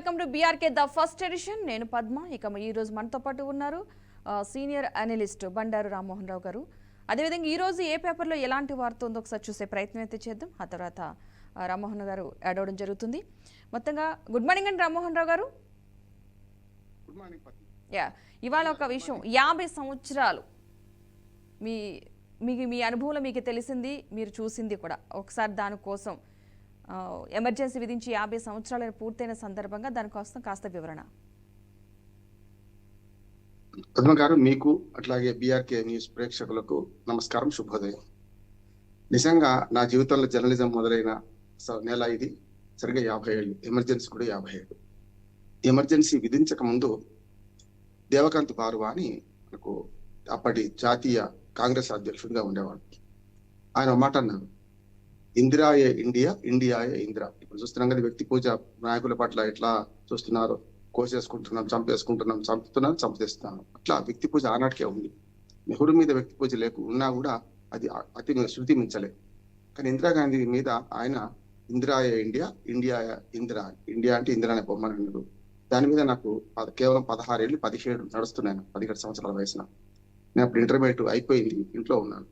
Welcome to BRK the first edition. నేను పద్మ. ఇక ఈ రోజు మనతో పాటు ఉన్నారు సీనియర్ అనలిస్ట్ బండారు రామ్మోహన్ రావు గారు. అదేవిధంగా ఈ రోజు ఏ పేపర్లో ఎలాంటి వార్త ఉందో ఒకసారి చూసే ప్రయత్నం అయితే చేద్దాం. ఆ తర్వాత రామ్మోహన్ గారు యాడ్ అవ్వడం జరుగుతుంది. మొత్తంగా గుడ్ మార్నింగ్ అండి రామ్మోహన్ రావు గారు. Good morning Padma. ఇవాళ ఒక విషయం, 50 సంవత్సరాలు మీ అనుభవంలో మీకు తెలిసింది, మీరు చూసింది కూడా ఒకసారి దానికోసం ఎమర్జెన్సీ విధించి 50 సంవత్సరాలు పూర్తయిన సందర్భంగా దానికోసం కాస్త వివరణ. పద్మ గారు, మీకు అట్లాగే బీఆర్కే న్యూస్ ప్రేక్షకులకు నమస్కారం, శుభోదయం. నిజంగా నా జీవితంలో జర్నలిజం మొదలైన నెల ఇది సరిగ్గా 50 ఏళ్ళు, ఎమర్జెన్సీ కూడా 50 ఏళ్ళు. ఎమర్జెన్సీ విధించక ముందు దేవకాంత్ బారువా అని మనకు అప్పటి జాతీయ కాంగ్రెస్ అధ్యక్షుడిగా ఉండేవాడు. ఆయన మాట అన్నారు, ఇందిరాయే ఇండియా, ఇండియాయే ఇందిరా. ఇప్పుడు చూస్తున్నాం కదా, వ్యక్తి పూజ నాయకుల పట్ల ఎట్లా చూస్తున్నారు, కోసేసుకుంటున్నాం, చంపుతున్నాం, చంపేస్తున్నాం. అట్లా వ్యక్తి పూజ ఆనాటికే ఉంది. నెహ్రూ మీద వ్యక్తి పూజ ఉన్నా కూడా అది అతి శృతి మించలే. కానీ ఇందిరాగాంధీ మీద ఆయన ఇందిరాయే ఇండియా, ఇండియాయే ఇందిరా, ఇండియా అంటే ఇందిరా అనే బొమ్మని అన్నారు. దాని మీద నాకు కేవలం 16 ఏళ్ళు, 17 నడుస్తున్నాను, 17 సంవత్సరాల వయసున. నేను అప్పుడు ఇంటర్మీడియట్ అయిపోయింది, ఇంట్లో ఉన్నాను.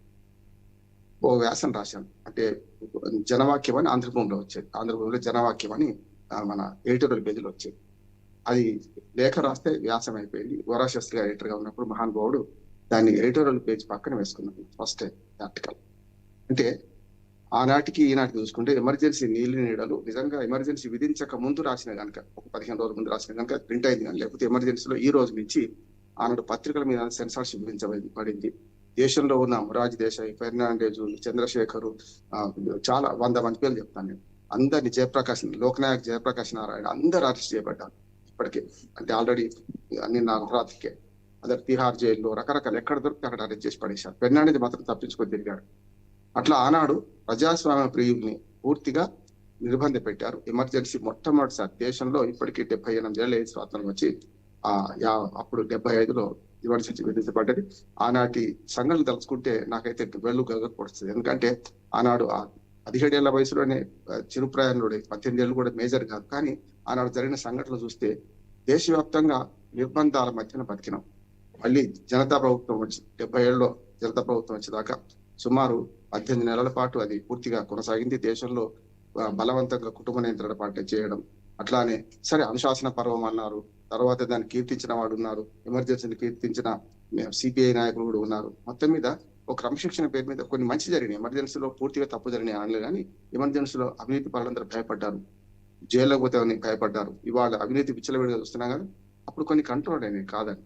ఓ వ్యాసం రాశాను, అంటే జనవాక్యం అని ఆంధ్రభూమిలో వచ్చేది. ఆంధ్రభూమిలో జనవాక్యం అని మన ఎడిటోరియల్ పేజీలో వచ్చేది. అది లేఖ రాస్తే వ్యాసం అయిపోయింది. వరాశాస్త్రి గారు ఎడిటర్ గా ఉన్నప్పుడు మహానుభావుడు దాన్ని ఎడిటోరియల్ పేజ్ పక్కన వేసుకున్నాను, ఫస్ట్ ఆర్టికల్. అంటే ఆనాటికి ఈనాటికి చూసుకుంటే ఎమర్జెన్సీ నీళ్లు నిజంగా ఎమర్జెన్సీ విధించక ముందు రాసిన కనుక, ఒక 15 రోజుల ముందు రాసిన కనుక ప్రింట్ అయింది. కానీ లేకపోతే ఎమర్జెన్సీలో ఈ రోజు నుంచి ఆనాడు పత్రికల మీద సెన్సార్షిప్ విధించబడింది. దేశంలో ఉన్న మొరార్జీ దేశాయ్, ఫెర్నాండేజు, చంద్రశేఖరు, చాలా 100 మంది పేర్లు చెప్తాను నేను. అందరినీ, జయప్రకాష్, లోక్నాయక్ జయప్రకాష్ నారాయణ, అందరు అరెస్ట్ చేయబడ్డారు ఇప్పటికే. అంటే ఆల్రెడీ నిన్న అర్ధరాత్రికే అదే తిహార్ జైల్లో రకరకాల ఎక్కడ దొరికితే అక్కడ అరెస్ట్ చేసి పడేశారు. ఫెర్నాండేజ్ మాత్రం తప్పించుకొని తిరిగాడు. అట్లా ఆనాడు ప్రజాస్వామ్య ప్రియుల్ని పూర్తిగా నిర్బంధ పెట్టారు. ఎమర్జెన్సీ మొట్టమొదటిసారి దేశంలో, ఇప్పటికీ 78 ఏళ్ళ స్వాతంత్రం వచ్చి అప్పుడు 75లో ఎమర్జెన్సీ విధించబడ్డది. ఆనాటి సంఘటనలు తలుచుకుంటే నాకైతే వెళ్ళు గగపడుతుంది. ఎందుకంటే ఆనాడు 17 ఏళ్ల వయసులోనే చిరుప్రయాణుడు, 18 ఏళ్ళు కూడా మేజర్ కాదు. కానీ ఆనాడు జరిగిన సంఘటనలు చూస్తే దేశవ్యాప్తంగా నిర్బంధాల మధ్యన బతికినాం. మళ్ళీ జనతా ప్రభుత్వం వచ్చి 70 ఏళ్ళలో జనతా ప్రభుత్వం వచ్చేదాకా సుమారు 18 నెలల పాటు అది పూర్తిగా కొనసాగింది. దేశంలో బలవంతంగా కుటుంబ నియంత్రణ పార్టీ చేయడం, అట్లానే సరే అనుశాసన పర్వం అన్నారు. తర్వాత దాన్ని కీర్తించిన వాడు ఉన్నారు, ఎమర్జెన్సీని కీర్తించిన సిపిఐ నాయకులు కూడా ఉన్నారు. మొత్తం మీద ఒక క్రమశిక్షణ పేరు మీద కొన్ని మంచి జరిగినాయి. ఎమర్జెన్సీలో పూర్తిగా తప్పు జరిగినాయి అనలే, కానీ ఎమర్జెన్సీలో అవినీతి పరులందరూ భయపడ్డారు, జైల్లో పోతే భయపడ్డారు. ఇవాళ అవినీతి విచ్చలవిడిగా చూస్తున్నాం కదా, అప్పుడు కొన్ని కంట్రోల్ అయినాయి కాదని.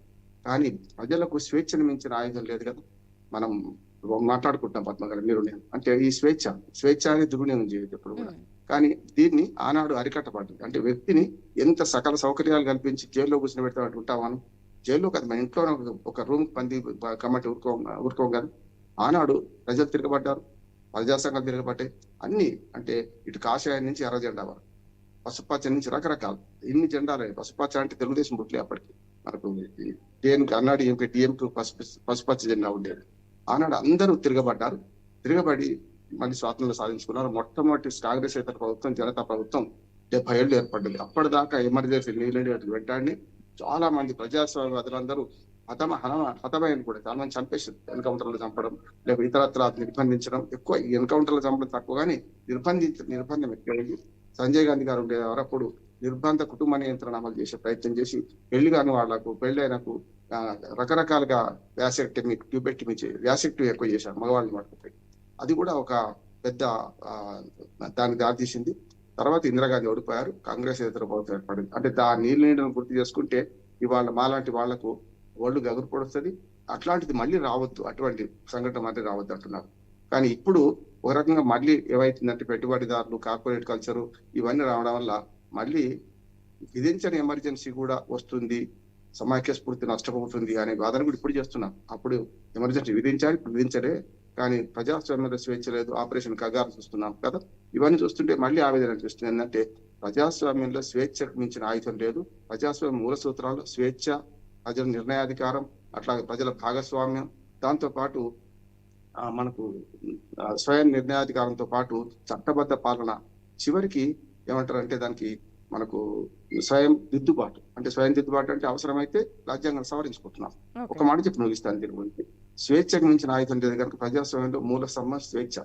కానీ ప్రజలకు స్వేచ్ఛను మించిన ఆయుధం లేదు కదా. మనం మాట్లాడుకుంటాం పద్మ గారు, మీరు నేను, అంటే ఈ స్వేచ్ఛ అనేది దుర్వినియోగం చేయదు ఎప్పుడు కూడా. కానీ దీన్ని ఆనాడు అరికట్టబడ్డది. అంటే వ్యక్తిని ఎంత సకల సౌకర్యాలు కల్పించి జైల్లో కూర్చొని పెడతామంటే ఉంటామని, జైల్లో కదా మన ఇంట్లో ఒక రూమ్ పంది కమ్మటి ఊరుకోం కదా. ఆనాడు ప్రజలు తిరగబడ్డారు, ప్రజా సంఘాలు తిరగబడ్డాయి. అన్ని అంటే ఇటు కాషాయం నుంచి ఎర్ర జెండా వరకు, పసుపచ్చ నుంచి రకరకాల ఇన్ని జెండాలు. పసుపచ్చ అంటే తెలుగుదేశం పుట్లే అప్పటికి. మనకు అన్నాడు టీఎంకి పసుపచ్చ జెండా ఉండేది. ఆనాడు అందరూ తిరగబడ్డారు. తిరగబడి మళ్ళీ స్వాతంత్రం సాధించుకున్నారు. మొట్టమొదటి కాంగ్రెస్ ఇతర ప్రభుత్వం, జనతా ప్రభుత్వం 70 ఏళ్ళు ఏర్పడ్డది. అప్పటిదాకా ఎమర్జెన్సీ నీళ్ళు వెంటాడిని చాలా మంది ప్రజాస్వామ్యవాదులందరూ హతమైన కూడా చాలా మంది చంపేసారు. ఎన్కౌంటర్లు చంపడం, లేకపోతే ఇతరత్ర నిర్బంధించడం ఎక్కువ. ఈ ఎన్కౌంటర్లు చంపడం తక్కువ, కానీ నిర్బంధం ఎక్కువ. సంజయ్ గాంధీ గారు ఉండేవారు అప్పుడు. నిర్బంధ కుటుంబ నియంత్రణ అమలు చేసే ప్రయత్నం చేసి పెళ్లి కాని వాళ్లకు, పెళ్లైనకు రకరకాలుగా వ్యాసెక్టివ్ ఎక్కువ చేశారు మగవాళ్ళని పట్టుకుపోయి. అది కూడా ఒక పెద్ద దానికి దారితీసింది. తర్వాత ఇందిరాగాంధీ ఓడిపోయారు, కాంగ్రెస్ ఇతర ప్రభుత్వం ఏర్పడింది. అంటే నీళ్ళను గుర్తు చేసుకుంటే ఇవాళ మాలాంటి వాళ్లకు ఒళ్ళు గగురు పడుతుంది. అట్లాంటిది మళ్ళీ రావద్దు, అటువంటి సంఘటన మళ్ళీ రావద్దు అంటున్నారు. కానీ ఇప్పుడు ఒక రకంగా మళ్ళీ ఏమైతుందంటే పెట్టుబడిదారులు, కార్పొరేట్ కల్చరు ఇవన్నీ రావడం వల్ల మళ్ళీ విధించని ఎమర్జెన్సీ కూడా వస్తుంది, సమాఖ్య స్ఫూర్తి నష్టపోతుంది అనే వాదన కూడా ఇప్పుడు చేస్తున్నాం. అప్పుడు ఎమర్జెన్సీ విధించాలి, ఇప్పుడు విధించలే. కానీ ప్రజాస్వామ్యంలో స్వేచ్ఛ లేదు, ఆపరేషన్ కగారు చూస్తున్నాం కదా. ఇవన్నీ చూస్తుంటే మళ్ళీ ఆవేదన అనిపిస్తుంది. ఏంటంటే ప్రజాస్వామ్యంలో స్వేచ్ఛకు మించిన ఆయుధం లేదు. ప్రజాస్వామ్య మూల సూత్రాలు స్వేచ్ఛ, ప్రజల నిర్ణయాధికారం, అట్లాగే ప్రజల భాగస్వామ్యం, దాంతో పాటు మనకు స్వయం నిర్ణయాధికారంతో పాటు చట్టబద్ధ పాలన, చివరికి ఏమంటారంటే దానికి మనకు స్వయం దిద్దుబాటు అంటే అవసరమైతే రాజ్యాంగం సవరించుకుంటున్నాం. ఒక మాట చెప్పి ముగిస్తాను దీని గురించి. స్వేచ్ఛకు మించిన ఆయుధం లేదు కనుక ప్రజాస్వామ్యంలో మూల స్తంభం స్వేచ్ఛ,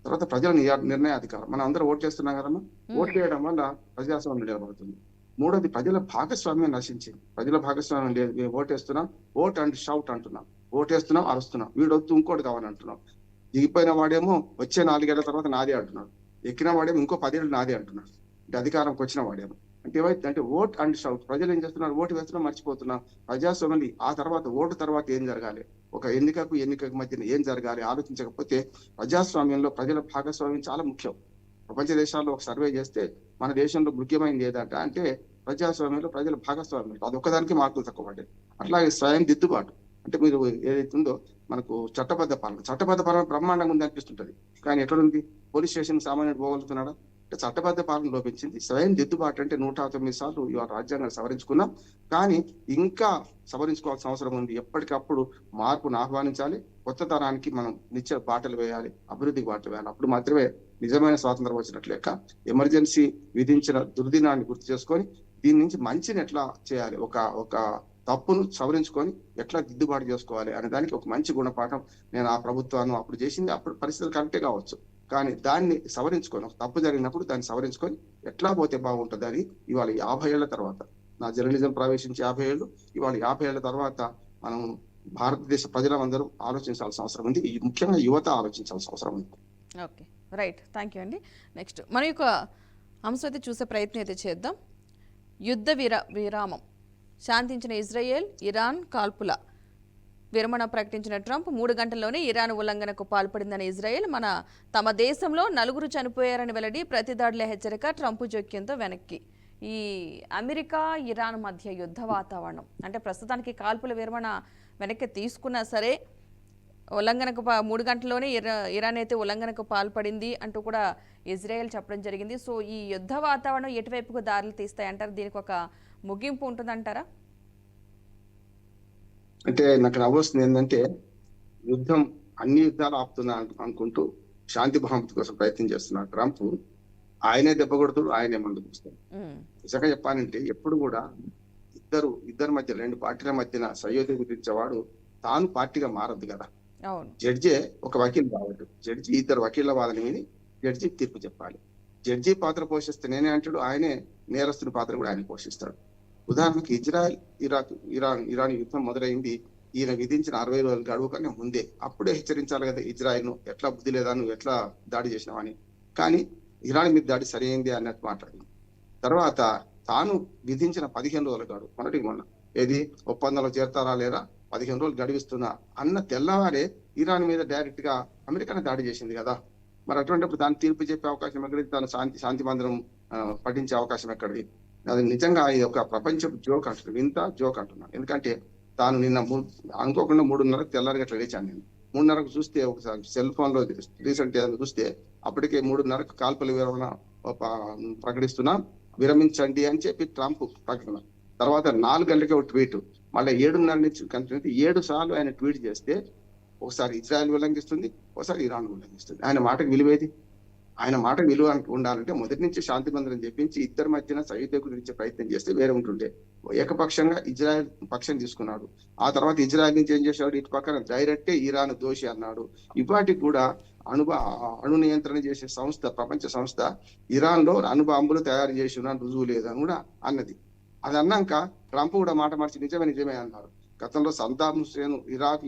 తర్వాత ప్రజల నిర్ణయాధికారం. మనం అందరూ ఓటు చేస్తున్నాం కదమ్మా, ఓటు చేయడం వల్ల ప్రజాస్వామ్యం నిలబడుతుంది. మూడోది ప్రజల భాగస్వామ్యం నశించింది. ప్రజల భాగస్వామ్యం లేదు. మేము ఓటేస్తున్నాం, ఓట్ అండ్ షౌట్ అంటున్నాం, ఓటేస్తున్నాం అరుస్తున్నాం, వీడొద్దు ఇంకోటి కావాలని అంటున్నాం. దిగిపోయిన వాడేమో వచ్చే 4 ఏళ్ల తర్వాత నాదే అంటున్నాడు, ఎక్కిన వాడేమో ఇంకో 10 ఏళ్ళు నాదే అంటున్నాడు. అంటే అధికారంకి వచ్చిన వాడేమో అంటే ఏమైతే అంటే ఓట్ అండ్ షౌట్. ప్రజలు ఏం చేస్తున్నారు, ఓటు వేస్తున్నాం మర్చిపోతున్నాం. ప్రజాస్వామ్యం ఆ తర్వాత ఓటు తర్వాత ఏం జరగాలి, ఒక ఎన్నికకు మధ్యన ఏం జరగాలి ఆలోచించకపోతే ప్రజాస్వామ్యంలో ప్రజల భాగస్వామ్యం చాలా ముఖ్యం. ప్రపంచ దేశాల్లో ఒక సర్వే చేస్తే మన దేశంలో ముఖ్యమైనది ఏదంట అంటే ప్రజాస్వామ్యంలో ప్రజల భాగస్వామ్యం. అదొక్కదానికి మార్కులు తక్కువ పడ్డాయి. అట్లాగే స్వయం దిద్దుబాటు అంటే మీరు ఏదైతే ఉందో మనకు చట్టబద్ధ పాలన బ్రహ్మాండంగా ఉంది అనిపిస్తుంటది. కానీ ఎక్కడుంది, పోలీస్ స్టేషన్ సామాన్యుడు పోగలుగుతున్నాడా అంటే చట్టబద్ధ పాలన లోపించింది. స్వయం దిద్దుబాటు అంటే 109 సార్లు ఇవాళ రాజ్యాంగాన్ని సవరించుకున్నాం, కానీ ఇంకా సవరించుకోవాల్సిన అవసరం ఉంది. ఎప్పటికప్పుడు మార్పును ఆహ్వానించాలి, కొత్త తరానికి మనం నిత్య బాటలు వేయాలి, అభివృద్ధికి బాటలు వేయాలి. అప్పుడు మాత్రమే నిజమైన స్వాతంత్రం వచ్చినట్లు లెక్క. ఎమర్జెన్సీ విధించిన దుర్దినాన్ని గుర్తు చేసుకొని దీని నుంచి మంచిని ఎట్లా చేయాలి, ఒక తప్పును సవరించుకొని ఎట్లా దిద్దుబాటు చేసుకోవాలి అనే దానికి ఒక మంచి గుణపాఠం నేను ఆ ప్రభుత్వాన్ని అప్పుడు చేసింది. అప్పుడు పరిస్థితులు కరెక్టే కావచ్చు, కానీ దాన్ని సవరించుకొని ఒక తప్పు జరిగినప్పుడు దాన్ని సవరించుకొని ఎట్లా పోతే బాగుంటుంది అని ఇవాళ 50 ఏళ్ల తర్వాత, నా జర్నలిజం ప్రవేశించి 50 ఏళ్ళు, ఇవాళ 50 ఏళ్ల తర్వాత మనం భారతదేశ ప్రజలందరూ ఆలోచించాల్సిన అవసరం ఉంది. ముఖ్యంగా యువత ఆలోచించాల్సిన అవసరం ఉంది. ఓకే, రైట్, థ్యాంక్ యూ అండి. నెక్స్ట్ మన యొక్క అంశం అయితే చూసే ప్రయత్నం అయితే చేద్దాం. యుద్ధ విరామం శాంతించిన ఇజ్రాయెల్, ఇరాన్ కాల్పుల విరమణ ప్రకటించిన ట్రంప్ 3 గంటల్లోనే ఇరాన్ ఉల్లంఘనకు పాల్పడిందని ఇజ్రాయెల్. తమ దేశంలో 4 చనిపోయారని వెల్లడి, ప్రతిదాడుల హెచ్చరిక, ట్రంప్ జోక్యంతో వెనక్కి. ఈ అమెరికా ఇరాన్ మధ్య యుద్ధ వాతావరణం అంటే ప్రస్తుతానికి కాల్పుల విరమణ వెనక్కి తీసుకున్నా సరే ఉల్లంఘనకు 3 గంటల్లోనే ఇరాన్ అయితే ఉల్లంఘనకు పాల్పడింది అంటూ కూడా ఇజ్రాయెల్ చెప్పడం జరిగింది. సో ఈ యుద్ధ వాతావరణం ఎటువైపుకు దారులు తీస్తాయంటారు? దీనికి ఒక ముగింపు ఉంటుందంటారా? అంటే నాకు నవ్వొస్తుంది ఏంటంటే యుద్ధం అన్ని యుద్ధాలు ఆపుతున్నా అనుకుంటూ శాంతి బహుమతి కోసం ప్రయత్నం చేస్తున్నాడు ట్రంప్. ఆయనే దెబ్బ కొడుతుడు, ఆయనే ముందుకు వస్తాడు. నిజంగా చెప్పాలంటే ఎప్పుడు కూడా ఇద్దరు మధ్య 2 పార్టీల మధ్యన సయోధ్య కుదిర్చేవాడు తాను పార్టీగా మారద్దు కదా. జడ్జే ఒక వకీల్ కాబట్టి జడ్జి 2 వకీళ్ల వాదన విని జడ్జి తీర్పు చెప్పాలి. జడ్జి పాత్ర పోషిస్తే నేనే అంటాడు, ఆయనే నేరస్తుని పాత్ర కూడా ఆయన పోషిస్తాడు. ఉదాహరణకి ఇజ్రాయెల్ ఇరాన్ యుద్ధం మొదలైంది ఈయన విధించిన 60 రోజుల గడువు కన్నా ముందే. అప్పుడే హెచ్చరించాలి కదా ఇజ్రాయెల్ ను, ఎట్లా బుద్ధి లేదా, నువ్వు ఎట్లా దాడి చేసినావని. కానీ ఇరాన్ మీద దాడి సరైంది అన్నట్టు మాట్లాడింది. తర్వాత తాను విధించిన 15 రోజుల గడువు మొన్న ఏది ఒప్పందంలో చేరతారా లేదా 15 రోజులు గడివిస్తున్నా అన్న తెల్లవారే ఇరాన్ మీద డైరెక్ట్ గా అమెరికానే దాడి చేసింది కదా. మరి అటువంటిప్పుడు దాన్ని తీర్పు చెప్పే అవకాశం ఎక్కడిది, తాను శాంతి మందిరం పఠించే అవకాశం ఎక్కడిది? అది నిజంగా ఇది ఒక ప్రపంచపు జోక్ అంటున్నాను, వింత జోక్ అంటున్నాను. ఎందుకంటే తాను నిన్న అనుకోకుండా 3:30 తెల్లారి గట్ల లేచాను. నేను 3:30 చూస్తే ఒకసారి సెల్ ఫోన్ లో రీసెంట్ చూస్తే అప్పటికే 3:30 కాల్పుల విరమణ ప్రకటిస్తున్నా, విరమించండి అని చెప్పి ట్రంప్ ప్రకటన. తర్వాత 4 గంటలకే ఒక ట్వీట్, మళ్ళీ 7:30 నుంచి కంటిన్యూ 7 సార్లు ఆయన ట్వీట్ చేస్తే ఒకసారి ఇజ్రాయెల్ ఉల్లంఘిస్తుంది, ఒకసారి ఇరాన్ ఉల్లంఘిస్తుంది. ఆయన మాటకు విలువేది? ఆయన మాట విలువ ఉండాలంటే మొదటి నుంచి శాంతి మందిరం చెప్పించి ఇద్దరి మధ్యన సయోధ్య గురించి ప్రయత్నం చేస్తే వేరే ఉంటుండే. ఏకపక్షంగా ఇజ్రాయెల్ పక్షం తీసుకున్నాడు. ఆ తర్వాత ఇజ్రాయెల్ నుంచి ఏం చేశాడు, ఇటు పక్కన డైరెక్టే ఇరాన్ దోషి అన్నాడు. ఇవాటికి కూడా అణు నియంత్రణ చేసే సంస్థ, ప్రపంచ సంస్థ ఇరాన్ లో అణుబాంబులు తయారు చేసి రుజువు లేదని కూడా అన్నది. అది అన్నాక ట్రంప్ కూడా మాట మార్చి నిజమే అన్నారు. గతంలో సద్దాం హుస్సేన్ ఇరాక్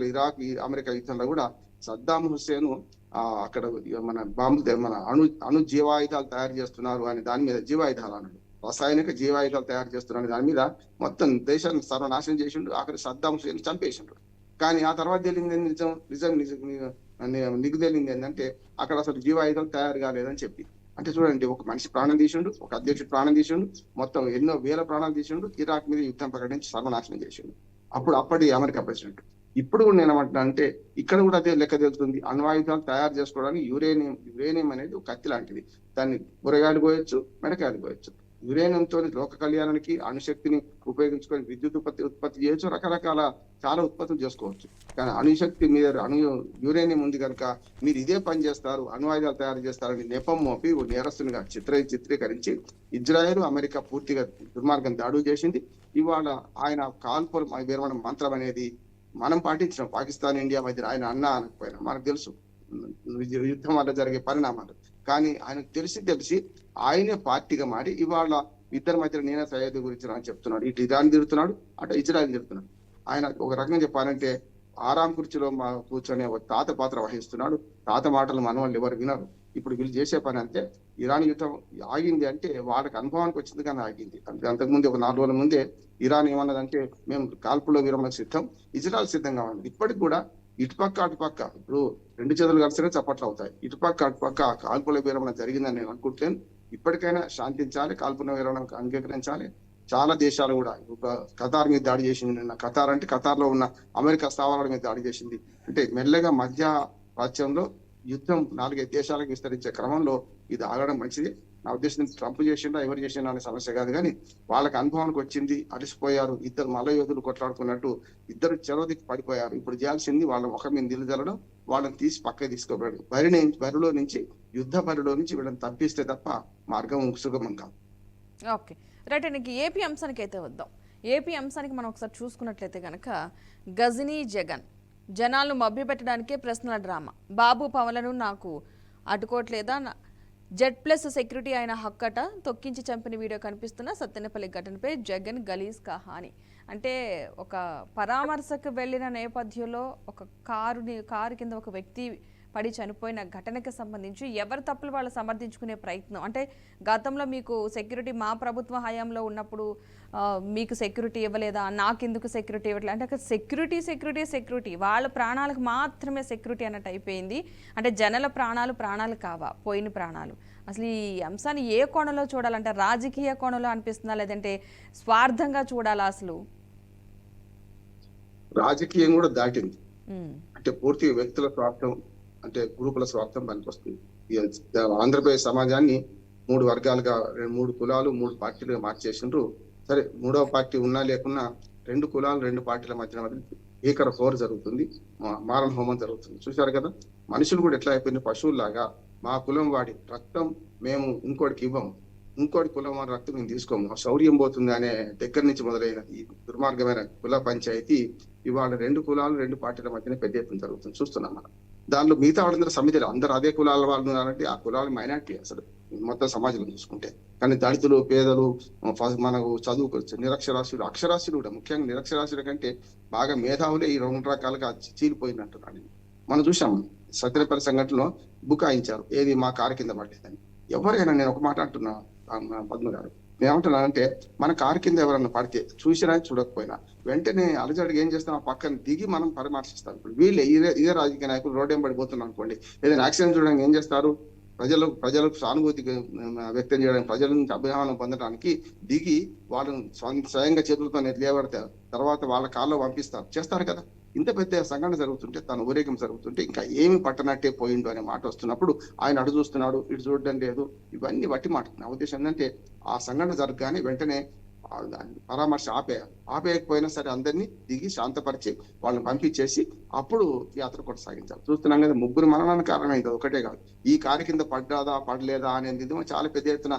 అమెరికా యుద్ధంలో కూడా సద్దాం హుస్సేన్ అక్కడ మన అణు జీవాయుధాలు తయారు చేస్తున్నారు అని దాని మీద, జీవాయుధాలు అన్నాడు, రసాయనిక జీవాయుధాలు తయారు చేస్తున్నారు దాని మీద మొత్తం దేశాన్ని సర్వనాశనం చేసిండు. అక్కడ సద్దాం హుస్సేన్ చంపేసిండు. కానీ ఆ తర్వాత తెలిసింది నిజం నీకు తెలియంది ఏంటంటే అక్కడ అసలు జీవాయుధాలు తయారు కాలేదని చెప్పి. అంటే చూడండి, ఒక మనిషి ప్రాణం తీసిండు, ఒక అధ్యక్షుడు ప్రాణం తీసిండు, మొత్తం ఎన్నో వేల ప్రాణాలు తీసిండు, ఇరాక్ మీద యుద్ధం ప్రకటించి సర్వనాశనం చేసిండు అప్పటి అమెరికా ప్రెసిడెంట్. ఇప్పుడు కూడా నేను ఏమంటున్నా అంటే ఇక్కడ కూడా అదే లెక్క తెలుస్తుంది. అణ్వాయుధాలు తయారు చేసుకోవడానికి యురేనియం అనేది ఒక కత్తి లాంటిది. దాన్ని బురగాయలు పోయొచ్చు, మెడకాయలు పోయొచ్చు. యురేనియంతో లోక కళ్యాణానికి అణుశక్తిని ఉపయోగించుకొని విద్యుత్ ఉత్పత్తి చేయొచ్చు, రకరకాల చాలా ఉత్పత్తులు చేసుకోవచ్చు. కానీ అణుశక్తి మీద యురేనియం ఉంది కనుక మీరు ఇదే పని చేస్తారు, అణువాయుధాలు తయారు చేస్తారని నెపం మోపి నేరస్తునిగా చిత్రీకరించి ఇజ్రాయెల్ అమెరికా పూర్తిగా దుర్మార్గం దాడులు చేసింది. ఇవాళ ఆయన కాల్పుల విరమణ మంత్రం అనేది మనం పాటించిన పాకిస్తాన్ ఇండియా మధ్య ఆయన అన్నా అనకపోయినా మనకు తెలుసు యుద్ధం వల్ల జరిగే పరిణామాలు. కానీ ఆయనకు తెలిసి ఆయనే పార్టీగా మారి ఇవాళ ఇద్దరి మధ్య నేనే సయోధ్య గురించి అని చెప్తున్నాడు. ఇటు ఇరాన్ తిరుగుతున్నాడు, అటు ఇజ్రాయెల్ తిరుగుతున్నాడు. ఆయన ఒక రకంగా చెప్పాలంటే ఆరాం కుర్చీలో కూర్చొని ఒక తాత పాత్ర వహిస్తున్నాడు. తాత మాటలు మన వాళ్ళు ఎవరు వినరు. ఇప్పుడు వీళ్ళు చేసే పని అంతే. ఇరాన్ యుద్ధం ఆగింది అంటే వాళ్ళకి అనుభవానికి వచ్చింది కానీ ఆగింది. అంతకుముందు ఒక 4 రోజుల ముందే ఇరాన్ ఏమన్నదంటే మేము కాల్పులో విరమణకు సిద్ధం, ఇజ్రాయెల్ సిద్ధంగా ఉంది. ఇప్పటికి కూడా ఇటుపక్క అటుపక్క ఇప్పుడు 2 చేతులు కలిసినే చప్పట్లు అవుతాయి. ఇటుపక్క అటుపక్క కాల్పుల విరమణ జరిగిందని నేను అనుకుంటాను. ఇప్పటికైనా శాంతించాలి, కాల్పుల విరమణకు అంగీకరించాలి. చాలా దేశాలు కూడా ఖతార్ మీద దాడి చేసింది నిన్న. ఖతార్ అంటే ఖతార్ లో ఉన్న అమెరికా స్థావరాల మీద దాడి చేసింది. అంటే మెల్లగా మధ్య ప్రాచ్యంలో యుద్ధం 4-5 దేశాలకు విస్తరించే క్రమంలో ఇది ఆగడం మంచిది. నా ఉద్దేశం ట్రంప్ చేసిండా ఎవరు చేసిండా అనే సమస్య కాదు, కానీ వాళ్ళకి అనుభవానికి వచ్చింది, అలసిపోయారు. ఇద్దరు మల్ల యోధులు కొట్లాడుకున్నట్టు ఇద్దరు చెరోదికి పడిపోయారు. ఇప్పుడు చేయాల్సింది వాళ్ళ ముఖం మీద నిలజలడం, వాళ్ళని తీసి పక్కకి తీసుకోబడి బరిలో నుంచి యుద్ధ బరిలో నుంచి వీళ్ళని తప్పిస్తే తప్ప మార్గం సుగమం కాదు. ఓకే రైట్ అండి. ఏపీ అంశానికి అయితే వద్దాం. ఏపీ అంశానికి మనం ఒకసారి చూసుకున్నట్లయితే కనుక గజనీ జగన్ జనాలను మభ్యపెట్టడానికే ప్రశ్నల డ్రామా. బాబు పవన్లను నాకు అడ్డుకోవట్లేదా, Z+ సెక్యూరిటీ అయిన హక్కట తొక్కించి చంపిన వీడియో కనిపిస్తున్న సత్తెనపల్లి ఘటనపై జగన్ గలీజ్ కహాని. అంటే ఒక పరామర్శకు వెళ్ళిన నేపథ్యంలో ఒక కారు కింద ఒక వ్యక్తి పడి చనిపోయిన ఘటనకి సంబంధించి ఎవరి తప్పులు వాళ్ళు సమర్థించుకునే ప్రయత్నం. అంటే గతంలో మీకు సెక్యూరిటీ మా ప్రభుత్వ హయాంలో ఉన్నప్పుడు మీకు సెక్యూరిటీ ఇవ్వలేదా, నాకెందుకు సెక్యూరిటీ ఇవ్వట్లేదు అంటే అక్కడ సెక్యూరిటీ వాళ్ళ ప్రాణాలకు మాత్రమే సెక్యూరిటీ అన్నట్టు అయిపోయింది. అంటే జనాల ప్రాణాలు కావా, పోయిన ప్రాణాలు. అసలు ఈ అంశాన్ని ఏ కోణంలో చూడాలంటే రాజకీయ కోణంలో అనిపిస్తుందా లేదంటే స్వార్థంగా చూడాలా? అసలు రాజకీయం కూడా దాటింది. అంటే పూర్తిగా వ్యక్తుల స్వార్థం, అంటే గ్రూపుల స్వార్థం పనికొస్తుంది. ఆంధ్రప్రదేశ్ సమాజాన్ని 3 వర్గాలుగా 3 కులాలు 3 పార్టీలుగా మార్చేసిండ్రు. సరే 3వ పార్టీ ఉన్నా లేకున్నా 2 కులాలు 2 పార్టీల మధ్య ఏకర పోరు జరుగుతుంది, మారణ హోమం జరుగుతుంది. చూశారు కదా, మనుషులు కూడా ఎట్లా అయిపోయింది, పశువుల్లాగా మా కులం వాడి రక్తం మేము ఇంకోటికి ఇవ్వము, ఇంకోటి కులం వాడి రక్తం మేము తీసుకోము, శౌర్యం పోతుంది అనే దగ్గర నుంచి మొదలైన ఈ దుర్మార్గమైన కుల పంచాయతీ ఇవాళ 2 కులాలు 2 పార్టీల మధ్యన పెద్ద ఎత్తున జరుగుతుంది చూస్తున్నాం మనం. దానిలో మిగతా వాళ్ళందరూ సమితిలు అందరూ అదే కులాల వాళ్ళు ఉన్నారంటే ఆ కులాలు మైనార్టీ అసలు మొత్తం సమాజంలో చూసుకుంటే. కానీ దళితులు, పేదలు, మనకు చదువుకోవచ్చు, నిరక్షరాస్యులు, అక్షరాస్యులు కూడా, ముఖ్యంగా నిరక్షరాస్యుల కంటే బాగా మేధావులే ఈ 2 రకాలుగా చీలిపోయినట్టున్నాడు. మనం చూసాము సత్యనపల్లి సంఘటనలో బుకాయించారు, ఏది మా కారు కింద పడలేదని. ఎవరైనా, నేను ఒక మాట అంటున్నా పద్మ గారు, నేనేమంటున్నానంటే మన కారు కింద ఎవరన్నా పడితే చూసినా చూడకపోయినా వెంటనే అలజడిగా ఏం చేస్తాం, ఆ పక్కన దిగి మనం పరామర్శిస్తాం. ఇప్పుడు వీళ్ళే ఇదే రాజకీయ నాయకులు రోడ్డు పడిపోతున్నాం అనుకోండి, ఏదైనా యాక్సిడెంట్ చూడడానికి ఏం చేస్తారు, ప్రజలకు సానుభూతి వ్యక్తం చేయడానికి, ప్రజల నుంచి అభిమానం పొందడానికి దిగి వాళ్ళని స్వయంగా చేతులతో లేవడతారు, తర్వాత వాళ్ళ కాల్లో పంపిస్తారు, చేస్తారు కదా. ఇంత పెద్ద సంఘటన జరుగుతుంటే, తను ఊరేగం జరుగుతుంటే ఇంకా ఏమి పట్టనట్టే పోయిండు అనే మాట వస్తున్నప్పుడు ఆయన అటు చూస్తున్నాడు, ఇటు చూడడం లేదు, ఇవన్నీ వట్టి మాట. నా ఉద్దేశం ఏంటంటే ఆ సంఘటన జరగగానే వెంటనే పరామర్శ ఆపేయకపోయినా సరే అందరినీ దిగి శాంతపరిచి వాళ్ళని పంపించేసి అప్పుడు యాత్ర కొనసాగించాలి. చూస్తున్నాం కదా, 3 మరణానికి కారణమైంది, ఒకటే కాదు. ఈ కారు కింద పడ్డాదా పడలేదా అనేది చాలా పెద్ద ఎత్తున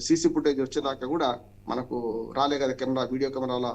సీసీ ఫుటేజ్ వచ్చేదాకా కూడా మనకు రాలే కదా, వీడియో కెమెరాల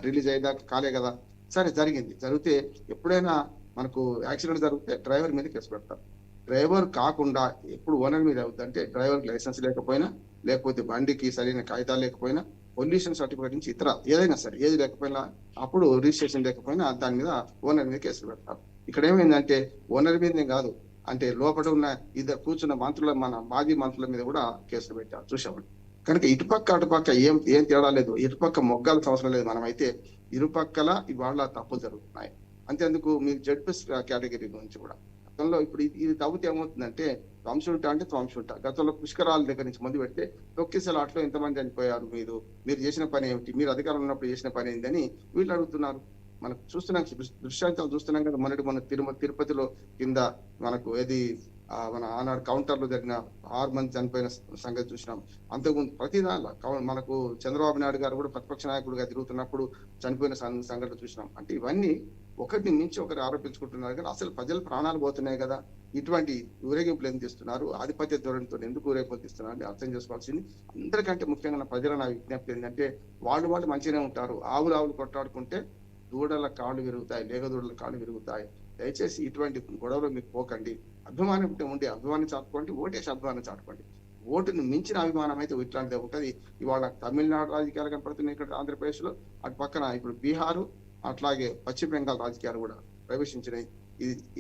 రిలీజ్ అయ్యేదాకా కాలే కదా. సరే జరిగితే ఎప్పుడైనా మనకు యాక్సిడెంట్ జరిగితే డ్రైవర్ మీద కేసు పెడతారు. డ్రైవర్ కాకుండా ఎప్పుడు ఓనర్ మీద అవుతుందంటే డ్రైవర్కి లైసెన్స్ లేకపోయినా, లేకపోతే బండికి సరైన కాగితాలు లేకపోయినా, పొల్యూషన్ సర్టిఫికేట్ నుంచి ఇతర ఏదైనా సరే ఏది లేకపోయినా, అప్పుడు రిజిస్ట్రేషన్ లేకపోయినా దాని మీద ఓనర్ మీద కేసులు పెడతారు. ఇక్కడ ఏమైందంటే ఓనర్ మీదనే కాదు, అంటే లోపల ఉన్న ఇద్దరు కూర్చున్న మంత్రుల, మన మాజీ మంత్రుల మీద కూడా కేసులు పెట్టారు చూసామండి. కనుక ఇటుపక్క అటుపక్క ఏం తేడా లేదు, ఇటుపక్క మొగ్గాల్సిన అవసరం లేదు. మనమైతే ఇరుపక్కల ఇవాళ తప్పులు జరుగుతున్నాయి. అంతేందుకు మీకు Z+ కేటగిరీ గురించి కూడా గతంలో ఇప్పుడు ఇది తవ్వుతే ఏమవుతుందంటే ధ్వంసుంటా గతంలో పుష్కరాల దగ్గర నుంచి ముందు పెడితే తొక్కిసలాట్లో ఎంతమంది చనిపోయారు, మీరు చేసిన పని ఏమిటి, మీరు అధికారంలో ఉన్నప్పుడు చేసిన పని ఏంటని వీళ్ళు అడుగుతున్నారు. మనకు చూస్తున్నాం, దృశ్యాంతాలు చూస్తున్నాం కదా. మొన్న తిరుపతిలో కింద మనకు ఏది మన ఆనాడు కౌంటర్లో జరిగిన 6 మంది చనిపోయిన సంగతి చూసినాం. అంతకుముందు ప్రతి దానిలో మనకు చంద్రబాబు నాయుడు గారు కూడా ప్రతిపక్ష నాయకుడిగా తిరుగుతున్నప్పుడు చనిపోయిన సంఘటన చూసినాం. అంటే ఇవన్నీ ఒకరిని మించి ఒకరు ఆరోపించుకుంటున్నారు కానీ అసలు ప్రజల ప్రాణాలు పోతున్నాయి కదా. ఇటువంటి ఊరేగింపులు ఎందుకు ఇస్తున్నారు, ఆధిపత్య ధోరణితో ఎందుకు ఊరేగింపులు ఇస్తున్నారు అని అర్థం చేసుకోవాల్సింది. అందరికంటే ముఖ్యంగా నా ప్రజల నా విజ్ఞప్తి ఏంటంటే వాళ్ళు మంచిగానే ఉంటారు. ఆవులు కొట్టాడుకుంటే దూడల కాళ్ళు విరుగుతాయి, లేగదూడల కాళ్ళు విరుగుతాయి. దయచేసి ఇటువంటి గొడవలు మీకు పోకండి. అభిమానం ఉంటే అభిమానం చాటుకోండి, ఓటేసి అభిమానం చాటుకోండి. ఓటును మించిన అభిమానం అయితే ఇట్లాంటిది ఉంటది. ఇవాళ తమిళనాడు రాజకీయాలు కనపడుతున్నాయి ఇక్కడ ఆంధ్రప్రదేశ్ లో, అటు పక్కన ఇప్పుడు బీహారు అట్లాగే పశ్చిమ బెంగాల్ రాజకీయాలు కూడా ప్రవేశించినాయి.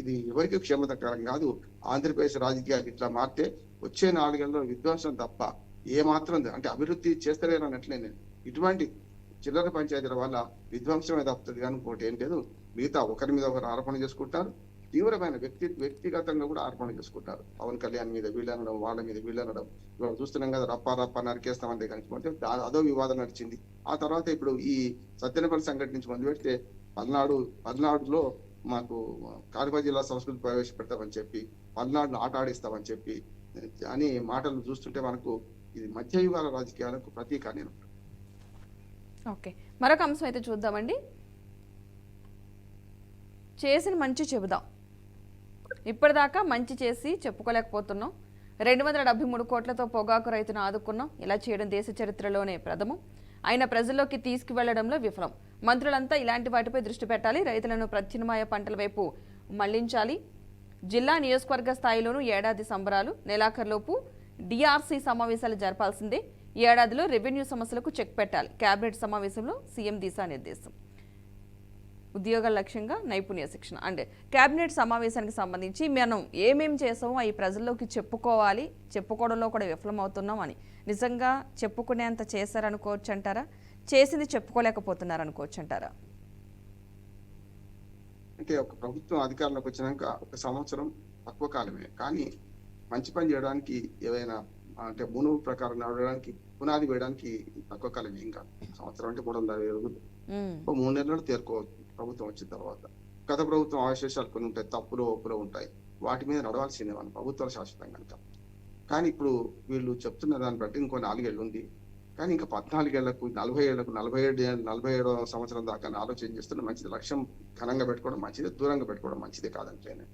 ఇది ఎవరికి క్షమతకరం కాదు. ఆంధ్రప్రదేశ్ రాజకీయాలు ఇట్లా మారితే వచ్చే 4 ఏళ్ళలో విధ్వంసం తప్ప ఏ మాత్రం అంటే అభివృద్ధి చేస్తలేరు అన్నట్లే. నేను ఇటువంటి చిల్లర పంచాయతీల వల్ల విధ్వంసమే తప్పుతుంది కానీ ఇంకోటి ఏం లేదు. మిగతా ఒకరి మీద ఒకరు ఆరోపణ చేసుకుంటారు, తీవ్రమైన వ్యక్తిగతంగా కూడా ఆరోపణ చేసుకుంటారు. పవన్ కళ్యాణ్ మీద వీళ్ళనడం, వాళ్ళ మీద వీళ్ళనడం. ఇవాళ చూస్తున్నాం కదా, రప్ప నరికేస్తామంటే కనుక అదో వివాదం నడిచింది. ఆ తర్వాత ఇప్పుడు ఈ సత్యనపల్లి సంఘటన నుంచి మొదలు పెడితే పల్నాడులో మాకు కడప జిల్లా సంస్కృతి ప్రవేశపెడతామని చెప్పి, పల్నాడును ఆట ఆడిస్తామని చెప్పి అని మాటలు చూస్తుంటే మనకు ఇది మధ్యయుగాల రాజకీయాలకు ప్రతీక. నేను ఓకే, మరొక అంశం అయితే చూద్దామండి. చేసిన మంచి చెబుదాం. ఇప్పటిదాకా మంచి చేసి చెప్పుకోలేకపోతున్నాం. 273 కోట్లతో పొగాకు రైతును ఆదుకున్నాం. ఇలా చేయడం దేశ చరిత్రలోనే ప్రథమం. ఆయన ప్రజల్లోకి తీసుకువెళ్లడంలో విఫలం. మంత్రులంతా ఇలాంటి వాటిపై దృష్టి పెట్టాలి. రైతులను ప్రత్యామ్నాయ పంటల వైపు మళ్లించాలి. జిల్లా నియోజకవర్గ స్థాయిలోనూ ఏడాది సంబరాలు. నెలాఖరులోపు డిఆర్సీ సమావేశాలు జరపాల్సిందే. ఈ ఏడాదిలో రెవెన్యూ సమస్యలకు చెక్ పెట్టాలి. కేబినెట్ సమావేశంలో సీఎం దిశానిర్దేశం. ఉద్యోగాల లక్ష్యంగా నైపుణ్య శిక్షణ. అంటే కేబినెట్ సమావేశానికి సంబంధించి మనం ఏమేం చేసామో అవి ప్రజల్లోకి చెప్పుకోవాలి. చెప్పుకోవడంలో కూడా విఫలమవుతున్నాం అని నిజంగా చెప్పుకునేంత చేశారనుకోవచ్చు అంటారా? చేసింది చెప్పుకోలేకపోతున్నారు అనుకోవచ్చు అంటారా? అంటే ఒక ప్రభుత్వం అధికారంలోకి వచ్చినాక 1 సంవత్సరం తక్కువ కాలమే, కానీ మంచి పని చేయడానికి ఏదైనా అంటే మునుగు ప్రకారం నడవడానికి పునాది వేయడానికి తక్కువ కాలమే. ఇంకా సంవత్సరం అంటే 360 రోజులు, 3 నెలలు తేరుకోవచ్చు ప్రభుత్వం వచ్చిన తర్వాత. గత ప్రభుత్వం అవశేషాలు కొన్ని ఉంటాయి, తప్పులు ఒప్పులు ఉంటాయి, వాటి మీద నడవాల్సిందే మన ప్రభుత్వాలు శాశ్వతం కనుక. కానీ ఇప్పుడు వీళ్ళు చెప్తున్న దాన్ని బట్టి ఇంకో 4 ఏళ్ళు ఉంది. కానీ ఇంకా 14 ఏళ్లకు 40 ఏళ్లకు 47వ సంవత్సరం దాకా ఆలోచన చేస్తున్న మంచిది. లక్ష్యం ఘనంగా పెట్టుకోవడం మంచిదే, దూరంగా పెట్టుకోవడం మంచిదే కాదంటేనే.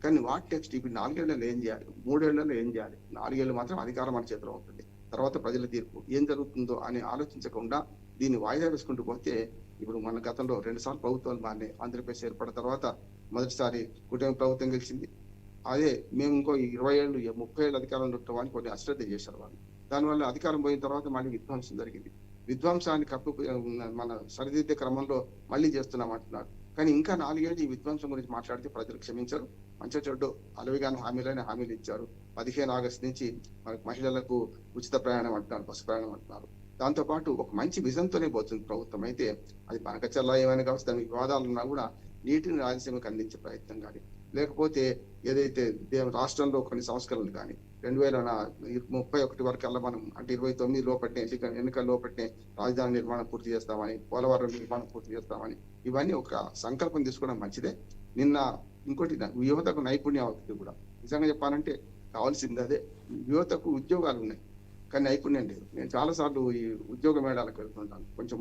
కానీ వాట్ నెక్స్ట్? ఇప్పుడు 4 ఏళ్లలో ఏం చేయాలి, 3 ఏళ్లలో ఏం చేయాలి? 4 ఏళ్ళు మాత్రం అధికారం మన చేతిలో ఉంటుంది. తర్వాత ప్రజల తీర్పు ఏం జరుగుతుందో అని ఆలోచించకుండా దీన్ని వాయిదా వేసుకుంటూ పోతే, ఇప్పుడు మన గతంలో 2 సార్లు ప్రభుత్వాలు మారినాయి. ఆంధ్రప్రదేశ్ ఏర్పడిన తర్వాత మొదటిసారి కూటమి ప్రభుత్వం గెలిచింది. అదే మేము ఇంకో 20 ఏళ్ళు 30 ఏళ్ళు అధికారంలో ఉంటామని కొన్ని అశ్రద్ధ చేశారు వాళ్ళు. దానివల్ల అధికారం పోయిన తర్వాత మళ్ళీ విధ్వంసం జరిగింది. విధ్వంసాన్ని మన సరిదిద్దే క్రమంలో మళ్ళీ చేస్తున్నాం అంటున్నారు. కానీ ఇంకా 4 ఏళ్ళు ఈ విధ్వంసం గురించి మాట్లాడితే ప్రజలు క్షమించరు. మంచి చెడ్డు అలవిగాని హామీలు ఇచ్చారు. 15 ఆగస్టు నుంచి మనకు మహిళలకు ఉచిత ప్రయాణం అంటున్నారు, బస్సు ప్రయాణం అంటున్నారు. దాంతో పాటు ఒక మంచి విజన్తోనే పోతుంది ప్రభుత్వం. అయితే అది పనకచల్లా ఏమైనా కావచ్చు, దాని వివాదాలు ఉన్నా కూడా నీటిని రాయలసీమకు అందించే ప్రయత్నం కానీ, లేకపోతే ఏదైతే రాష్ట్రంలో కొన్ని సంస్కరణలు కానీ 2031 వరకు మనం అంటే 29 లోపట్నే ఎన్నికల లోపట్నే రాజధాని నిర్మాణం పూర్తి చేస్తామని, పోలవరం నిర్మాణం పూర్తి చేస్తామని, ఇవన్నీ ఒక సంకల్పం తీసుకోవడం మంచిదే. నిన్న ఇంకోటి యువతకు నైపుణ్యాభివృద్ధి కూడా నిజంగా చెప్పాలంటే కావాల్సింది అదే. యువతకు ఉద్యోగాలు ఉన్నాయి కానీ నైపుణ్యం లేదు. నేను చాలా సార్లు ఈ ఉద్యోగ మేళాలకు వెళ్తుంటాను, కొంచెం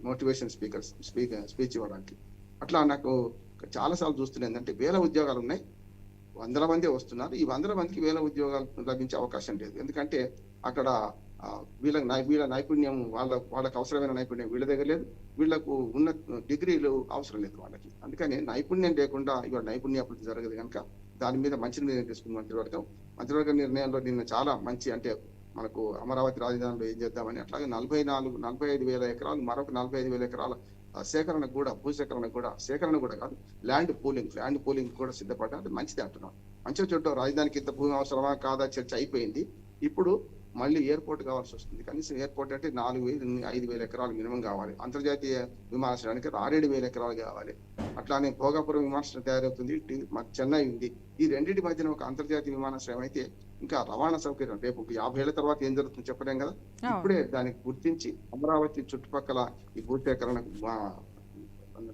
మోటివేషన్ స్పీచ్ ఇవ్వడానికి. అట్లా నాకు చాలా సార్లు చూస్తున్నా ఏంటంటే 1000 ఉద్యోగాలు ఉన్నాయి, 100 మంది వస్తున్నారు. ఈ 100 మందికి 1000 ఉద్యోగాలు లభించే అవకాశం లేదు. ఎందుకంటే అక్కడ వీళ్ళ నైపుణ్యం వాళ్ళకి అవసరమైన నైపుణ్యం వీళ్ళ దగ్గర లేదు, వీళ్లకు ఉన్న డిగ్రీలు అవసరం లేదు వాళ్ళకి. అందుకని నైపుణ్యం లేకుండా ఇవాళ నైపుణ్యాభివృద్ధి జరగదు కనుక దాని మీద మంచి నిర్ణయం తీసుకుంది మంత్రివర్గ నిర్ణయంలో నిన్న చాలా మంచి, అంటే మనకు అమరావతి రాజధానిలో ఏం చేద్దామని, అట్లాగే 45,000 ఎకరాలు మరొక 45,000 ఎకరాల సేకరణకు కూడా, సేకరణ కూడా కాదు, ల్యాండ్ పూలింగ్ కూడా సిద్ధపడ్డా. అది మంచిది అంటున్నాం. మంచిగా చూడటం రాజధానికి ఇంత భూమి అవసరమా కాదా చర్చ అయిపోయింది. ఇప్పుడు మళ్ళీ ఎయిర్పోర్ట్ కావాల్సి వస్తుంది. కనీసం ఎయిర్పోర్ట్ అంటే 4,000-5,000 ఎకరాలు మినిమం కావాలి. అంతర్జాతీయ విమానాశ్రయానికి 6,000-7,000 ఎకరాలు కావాలి. అట్లానే భోగాపురం విమానాశ్రయం తయారవుతుంది, చెన్నై ఉంది. ఈ రెండింటి మధ్యన ఒక అంతర్జాతీయ విమానాశ్రయం అయితే ఇంకా రవాణా సౌకర్యం రేపు 50 ఏళ్ల తర్వాత ఏం జరుగుతుందో చెప్పలేం కదా. ఇప్పుడే దానికి గుర్తించి అమరావతి చుట్టుపక్కల ఈ భూసేకరణకు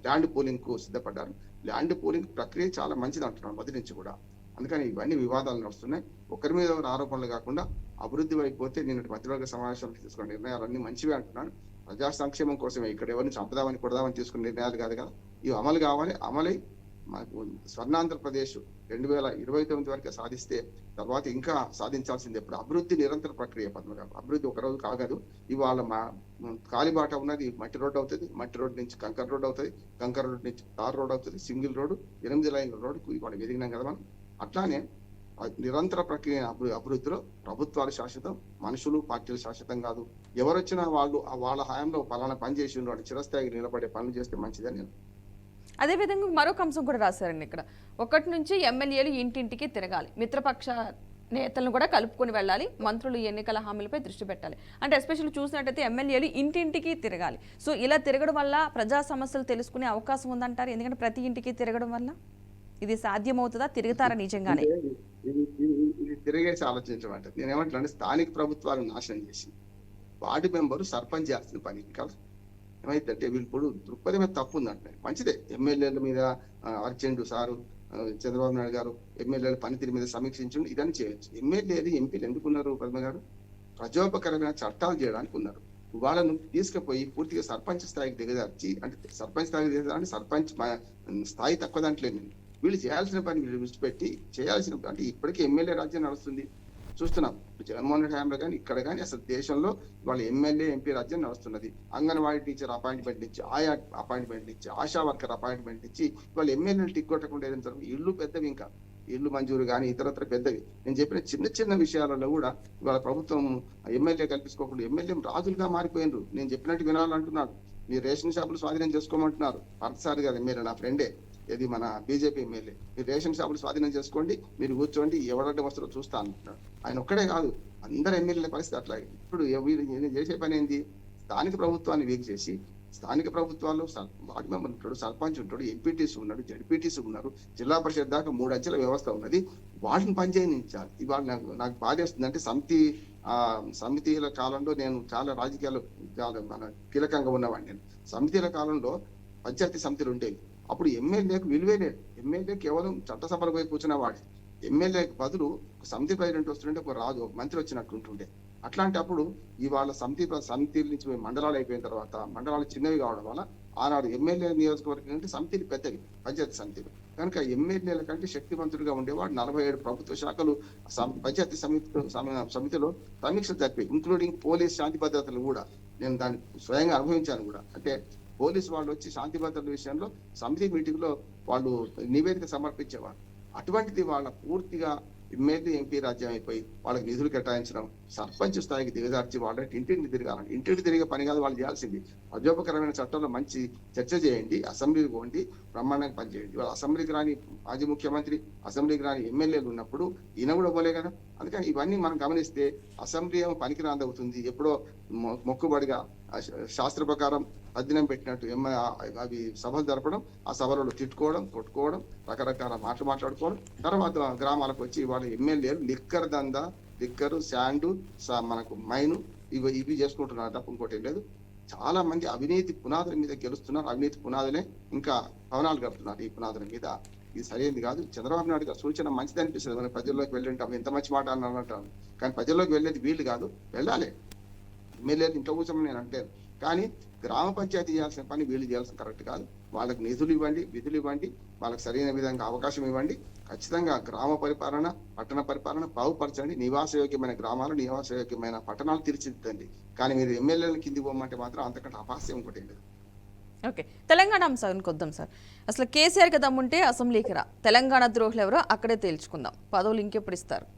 ల్యాండ్ పూలింగ్ కు సిద్ధపడ్డారు. ల్యాండ్ పూలింగ్ ప్రక్రియ చాలా మంచిది అంటున్నాను మొదటి నుంచి కూడా. అందుకని ఇవన్నీ వివాదాలు నడుస్తున్నాయి. ఒకరి మీద ఒకరు ఆరోపణలు కాకుండా అభివృద్ధి వైపు పోతే నేను మంత్రివర్గ సమావేశంలో తీసుకున్న నిర్ణయాలన్నీ మంచివే అంటున్నాను. ప్రజా సంక్షేమం కోసమే, ఇక్కడ ఎవరిని చంపుదామని కొడదామని తీసుకున్న నిర్ణయాలు కాదు కదా. ఇవి అమలు కావాలి. అమలై మాకు స్వర్ణాంధ్రప్రదేశ్ 2029 వరకు సాధిస్తే తర్వాత ఇంకా సాధించాల్సింది ఎప్పుడు అభివృద్ధి నిరంతర ప్రక్రియ పద్మగారు. అభివృద్ధి ఒక రోజు కాగదు. ఇవాళ మా కాలిబాట ఉన్నది మట్టి రోడ్డు అవుతుంది, మట్టి రోడ్డు నుంచి కంకర్ రోడ్డు అవుతుంది, కంకర్ రోడ్డు నుంచి తార్ రోడ్డు అవుతుంది, సింగిల్ రోడ్డు 8 లైన్ల రోడ్డుకు ఇవాళ ఎదిగినాం కదా మనం. అట్లానే నిరంతర ప్రక్రియ అభివృద్ధిలో ప్రభుత్వాలు శాశ్వతం, మనుషులు పార్టీలు శాశ్వతం కాదు. ఎవరొచ్చినా వాళ్ళు వాళ్ళ హయాంలో పలానా పని చేసి వాళ్ళు చిరస్థాయికి నిలబడే పనులు చేస్తే మంచిదని నేను. అదేవిధంగా మరొక అంశం కూడా రాశారండి ఇక్కడ. 1 నుంచి ఎమ్మెల్యేలు ఇంటింటికి తిరగాలి, మిత్రపక్ష నేతలను కూడా కలుపుకొని వెళ్ళాలి, మంత్రులు ఎన్నికల హామీలపై దృష్టి పెట్టాలి. అంటే ఎస్పెషల్లీ చూసినట్టయితే ఎమ్మెల్యేలు ఇంటింటికి తిరగాలి. సో ఇలా తిరగడం వల్ల ప్రజా సమస్యలు తెలుసుకునే అవకాశం ఉందంటారు. ఎందుకంటే ప్రతి ఇంటికి తిరగడం వల్ల ఇది సాధ్యమవుతుందా? తిరుగుతారా నిజంగానే? ఇది తిరిగేసి ఆలోచించమంటే నేనేమంటున్నాను, స్థానిక ప్రభుత్వాలను నాశనం చేసి వార్డు మెంబరు సర్పంచ్ చేయాల్సిన పని కదా. ఏమైందంటే వీళ్ళు ఇప్పుడు దృక్పథమే తప్పు ఉందంటే మంచిదే. ఎమ్మెల్యేల మీద అర్జెంటు సారు చంద్రబాబు నాయుడు గారు ఎమ్మెల్యేల పనితీరు మీద సమీక్షించండి, ఇదని చేయొచ్చు. ఎమ్మెల్యేలు ఎంపీలు ఎందుకున్నారు పద్మ గారు? ప్రజోపకరమైన చట్టాలు చేయడానికి ఉన్నారు. వాళ్ళను తీసుకుపోయి పూర్తిగా సర్పంచ్ స్థాయికి దిగదార్చి, అంటే సర్పంచ్ స్థాయికి దిగదారని సర్పంచ్ స్థాయి తక్కువ దాంట్లో వీళ్ళు చేయాల్సిన పని వీళ్ళు విడిచిపెట్టి చేయాల్సిన, అంటే ఇప్పటికీ ఎమ్మెల్యే రాజ్యం నడుస్తుంది చూస్తున్నాం. జగన్మోహన్ రెడ్డి హయాంలో కానీ ఇక్కడ కానీ అసలు దేశంలో వాళ్ళ ఎమ్మెల్యే ఎంపీ రాజ్యం నడుస్తున్నది. అంగన్వాడీ టీచర్ అపాయింట్మెంట్ ఇచ్చి, ఆయా అపాయింట్మెంట్ ఇచ్చి, ఆశా వర్కర్ అపాయింట్మెంట్ ఇచ్చి వాళ్ళ ఎమ్మెల్యేలు టిక్ కొట్టకుండా ఏదైనా ఇల్లు పెద్దవి, ఇంకా ఇల్లు మంజూరు కానీ ఇతరత్ర పెద్దవి. నేను చెప్పిన చిన్న చిన్న విషయాలలో కూడా ఇవాళ ప్రభుత్వం ఎమ్మెల్యే కల్పించుకోకుండా ఎమ్మెల్యే రాజులుగా మారిపోయినారు. నేను చెప్పినట్టు వినాలంటున్నాడు. మీరు రేషన్ షాపులు స్వాధీనం చేసుకోమంటున్నారు. పార్థసారి గారు ఎమ్మెల్యే నా ఫ్రెండే, ఇది మన బీజేపీ ఎమ్మెల్యే. మీరు రేషన్ షాపులు స్వాధీనం చేసుకోండి, మీరు కూర్చోండి, ఎవరంటే వస్తారో చూస్తా అంటున్నాడు. ఆయన ఒక్కడే కాదు, అందరు ఎమ్మెల్యేల పరిస్థితి అట్లాగే. ఇప్పుడు వీళ్ళు చేసే పని ఏంది? స్థానిక ప్రభుత్వాన్ని వీక్ చేసి, స్థానిక ప్రభుత్వాల్లో వార్డు మెంబర్ ఉంటాడు, సర్పంచ్ ఉంటాడు, ఎంపీటీసీ ఉన్నాడు, జడ్పీటీసీ ఉన్నారు, జిల్లా పరిషత్ దాకా 3 అంచెల వ్యవస్థ ఉన్నది. వాటిని పనిచేయించాలి. ఇవాళ నాకు బాధేస్తుంది. అంటే సమితిల కాలంలో నేను చాలా రాజకీయాలు చాలా కీలకంగా ఉన్నవాడిని. నేను సమితిల కాలంలో పంచాయతీ సమితిలు ఉండేవి. అప్పుడు ఎమ్మెల్యేకు విలువే లేదు. ఎమ్మెల్యే కేవలం చట్టసభలో పోయి కూర్చున్నవాడు. ఎమ్మెల్యేకి బదులు ఒక సమితి ప్రెసిడెంట్ వస్తుంటే ఒక రాజు, ఒక మంత్రి వచ్చినట్టు ఉంటుండే. అట్లాంటప్పుడు ఇవాళ సమితిల నుంచి మండలాలు అయిపోయిన తర్వాత మండలాలు చిన్నవి కావడం వల్ల ఆనాడు ఎమ్మెల్యే నియోజకవర్గం కంటే సమితిలు పెద్దవి, పంచాయతీ సమితిలు. కనుక ఎమ్మెల్యేల కంటే శక్తివంతుడిగా ఉండేవాడు. 47 ప్రభుత్వ శాఖలు పంచాయతీ సమితిలో సమీక్ష జరిపాయి, ఇంక్లూడింగ్ పోలీస్ శాంతి భద్రతలు కూడా. నేను దాన్ని స్వయంగా అనుభవించాను కూడా. అంటే పోలీసు వాళ్ళు వచ్చి శాంతి భద్రతల విషయంలో సమితి మీటింగ్ లో వాళ్ళు నివేదిక సమర్పించేవారు. అటువంటిది వాళ్ళ పూర్తిగా ఎమ్మెల్యే ఎంపీ రాజ్యం అయిపోయి వాళ్ళకి నిధులు కేటాయించడం, సర్పంచ్ స్థాయికి దిగజార్చి వాళ్ళకి ఇంటింటి తిరగాలని. ఇంటింటి తిరిగే పని కాదు వాళ్ళు చేయాల్సింది. ప్రజోపకరమైన చట్టంలో మంచి చర్చ చేయండి, అసెంబ్లీకి పోండి, బ్రహ్మాండంగా పనిచేయండి. వాళ్ళ అసెంబ్లీకి రాని మాజీ ముఖ్యమంత్రి, అసెంబ్లీకి రాని ఎమ్మెల్యేలు ఉన్నప్పుడు ఈయన కూడా పోలే కదా. అందుకని ఇవన్నీ మనం గమనిస్తే అసెంబ్లీ ఏమో పనికిరాంది అవుతుంది. ఎప్పుడో మొక్కుబడిగా శాస్త్ర ప్రకారం అధ్యయనం పెట్టినట్టు అవి సభలు జరపడం, ఆ సభలలో తిట్టుకోవడం, కొట్టుకోవడం, రకరకాల మాటలు మాట్లాడుకోవడం, తర్వాత గ్రామాలకు వచ్చి వాళ్ళ ఎమ్మెల్యేలు లిక్కర్ దందా, లిక్కరు, శాండు, మనకు మైను ఇవి చేసుకుంటున్నారు తప్ప ఇంకోటి లేదు. చాలా మంది అవినీతి పునాదుల మీద గెలుస్తున్నారు. అవినీతి పునాదులే ఇంకా భవనాలు కడుతున్నారు. ఈ పునాదుల మీద ఇది సరైనది కాదు. చంద్రబాబు నాయుడు గారు సూచన మంచిది అనిపిస్తుంది. మన ప్రజల్లోకి వెళ్ళంటాం, ఎంత మంచి మాట అన్నారంటాను. కానీ ప్రజల్లోకి వెళ్ళేది వీళ్ళు కాదు, వెళ్ళాలి. ఎమ్మెల్యేలు ఇంట్లో కూర్చోమని నేను అంటాను. కానీ గ్రామ పంచాయతీ చేయాల్సిన పని వీళ్ళు చేయాల్సిన కరెక్ట్ కాదు. వాళ్ళకి నిధులు ఇవ్వండి, విధులు ఇవ్వండి, వాళ్ళకి సరైన విధంగా అవకాశం ఇవ్వండి. ఖచ్చితంగా గ్రామ పరిపాలన, పట్టణ పరిపాలన బాగుపరచండి. నివాసయోగ్యమైన గ్రామాలు, నివాసయోగ్యమైన పట్టణాలు తీర్చిదిద్దండి. కానీ మీరు ఎమ్మెల్యేలను కింది పోమంటే మాత్రం అంతకంటే అపహాస్యం ఇంకోటి లేదు. ఓకే, తెలంగాణ అంశానికి వద్దాం సార్. అసలు కేసీఆర్కి దమ్ముంటే అసెంబ్లీకి రా, తెలంగాణ ద్రోహులు ఎవరో అక్కడే తేల్చుకుందాం, పదవులు ఇంకెప్పుడు ఇస్తారు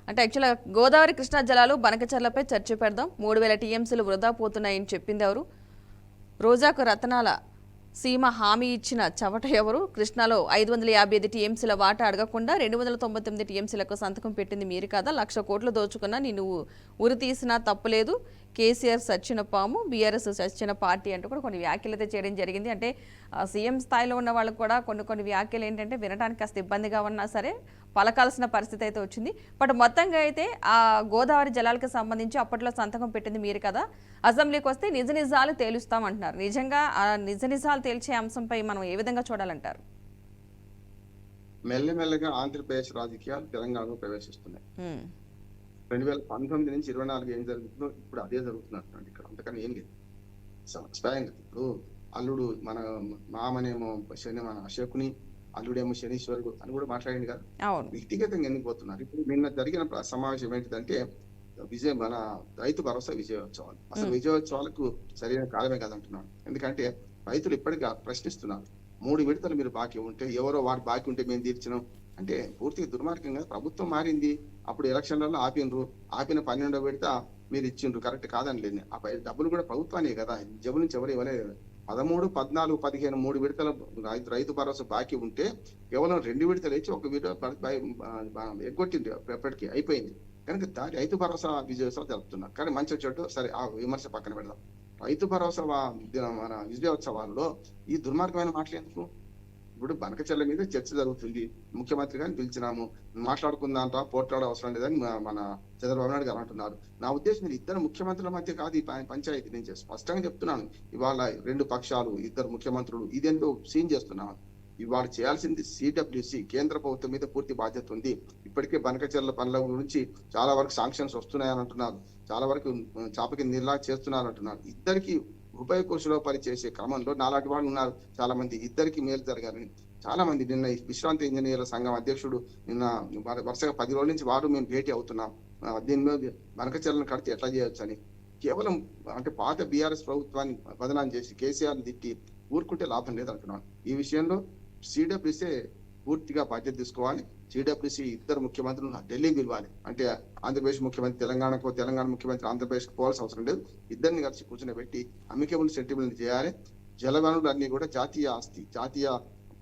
అంటే యాక్చువల్గా గోదావరి కృష్ణా జలాలు బనకచర్లపై చర్చ పెడదాం, 3000 టీఎంసీలు వృధా పోతున్నాయని చెప్పింది ఎవరు? రోజాకు రతనాల సీమ హామీ ఇచ్చిన చవట ఎవరు? కృష్ణాలో 555 టీఎంసీల వాటా అడగకుండా 299 టీఎంసీలకు సంతకం పెట్టింది మీరు కాదా? 1,00,000 కోట్లు దోచుకున్నా నువ్వు ఉరి తీసినా తప్పులేదు, కేసీఆర్ సచ్చిన పాము, బీఆర్ఎస్ సచ్చిన పార్టీ అంటూ కూడా కొన్ని వ్యాఖ్యలు అయితే చేయడం జరిగింది. అంటే సీఎం స్థాయిలో ఉన్న వాళ్ళకు కూడా కొన్ని వ్యాఖ్యలు ఏంటంటే వినడానికి కాస్త ఇబ్బందిగా ఉన్నా సరే పలకాల్సిన పరిస్థితి అయితే వచ్చింది. బట్ మొత్తంగా అయితే ఆ గోదావరి జలాలకు సంబంధించి అప్పట్లో సంతకం పెట్టింది మీరు కదా, అసెంబ్లీకి వస్తే నిజ నిజాలు తేలుస్తామంటున్నారు. నిజంగా ఆ నిజ నిజాలు తేల్చే అంశంపై మనం ఏ విధంగా చూడాలంటారు? మెల్లమెల్లగా ఆంధ్రప్రదేశ్ రాజకీయాలు తెలంగాణలో ప్రవేశిస్తున్నాయి. ఉమ్, 2019 నుంచి 24 ఏం జరుగుతుందో ఇప్పుడు అదే జరుగుతున్నట్టు ఇక్కడ, అంతకని ఏం లేదు. స్వయంగా ఇప్పుడు అల్లుడు మన మామనేమో మన అశోకుని, అల్లుడేమో శనీశ్వరుడు అని కూడా మాట్లాడింది కదా. అవును. వ్యక్తిగతంగా ఎందుకు పోతున్నారు? ఇప్పుడు నిన్న జరిగిన సమావేశం ఏంటిదంటే మన రైతు భరోసా విజయోత్సవాలు. అసలు విజయోత్సవాలకు సరైన కాలమే కదంటున్నాను. ఎందుకంటే రైతులు ఇప్పటికీ ప్రశ్నిస్తున్నారు. 3 విడతలు మీరు బాకీ ఉంటే, ఎవరో వాడు బాకీ ఉంటే మేము తీర్చినాం అంటే పూర్తిగా దుర్మార్గంగా. ప్రభుత్వం మారింది, అప్పుడు ఎలక్షన్లలో ఆపిన 12వ విడత మీరు ఇచ్చిండ్రు, కరెక్ట్ కాదని లేదు. ఆ డబ్బులు కూడా ప్రభుత్వానే కదా, జబ్బు నుంచి ఎవరు ఇవ్వలేదు. 13, 14, 15 3 విడతల రైతు భరోసా బాకీ ఉంటే కేవలం 2 విడతలు ఇచ్చి 1 విడత ఎగ్గొట్టింది, ఎప్పటికీ అయిపోయింది. కనుక రైతు భరోసా విజయోత్సవం జరుపుతున్నారు. కానీ మంచి చెట్టు సరే, ఆ విమర్శ పక్కన పెడదాం. రైతు భరోసా మన విజయోత్సవాల్లో ఈ దుర్మార్గమైన మాటలు ఎందుకు? ఇప్పుడు బనకచెర్ల మీద చర్చ జరుగుతుంది, ముఖ్యమంత్రి గారిని పిలిచినాము, మాట్లాడుకుందాంట, పోట్లాడే అవసరం లేదని మన చంద్రబాబు నాయుడు గారు అంటున్నారు. నా ఉద్దేశం ఇది ఇద్దరు ముఖ్యమంత్రుల మధ్య కాదు ఈ పంచాయతీ. నేను స్పష్టంగా చెప్తున్నాను, ఇవాళ 2 పక్షాలు, 2 ముఖ్యమంత్రులు, ఇదేంటో సీన్ చేస్తున్నాను. ఇవాళ చేయాల్సింది సిడబ్ల్యూసి, కేంద్ర ప్రభుత్వం మీద పూర్తి బాధ్యత ఉంది. ఇప్పటికే బనకచెర్ల పనుల గురించి చాలా వరకు శాంక్షన్స్ వస్తున్నాయని అంటున్నారు, చాలా వరకు చాపకి నీళ్ళ చేస్తున్నారు అంటున్నారు. ఇద్దరికి ఉభయ కుషలో పనిచేసే క్రమంలో నాలాంటి వాళ్ళు ఉన్నారు చాలా మంది, ఇద్దరికి మేలు జరగాలని చాలా మంది. నిన్న విశ్రాంతి ఇంజనీర్ల సంఘం అధ్యక్షుడు నిన్న వరుసగా 10 రోజుల నుంచి మేము భేటీ అవుతున్నాం. దీని మీద బనకచెర్లను కడితే ఎట్లా చేయొచ్చు అని. కేవలం అంటే పాత బీఆర్ఎస్ ప్రభుత్వాన్ని బదనాం చేసి కేసీఆర్ తిట్టి ఊరుకుంటే లాభం లేదంటున్నాను. ఈ విషయంలో సిడబ్ల్యూసీ పూర్తిగా బాధ్యత తీసుకోవాలి. సిడబ్ల్యూసీ 2 ముఖ్యమంత్రులు ఢిల్లీకి పిలవాలి. అంటే ఆంధ్రప్రదేశ్ ముఖ్యమంత్రి తెలంగాణకు, తెలంగాణ ముఖ్యమంత్రి ఆంధ్రప్రదేశ్కి పోవాల్సిన అవసరం లేదు. ఇద్దరిని కలిసి కూర్చొని అమికబుల్ సెటిల్మెంట్ చేయాలి. జలవనరులు అన్ని కూడా జాతీయ ఆస్తి, జాతీయ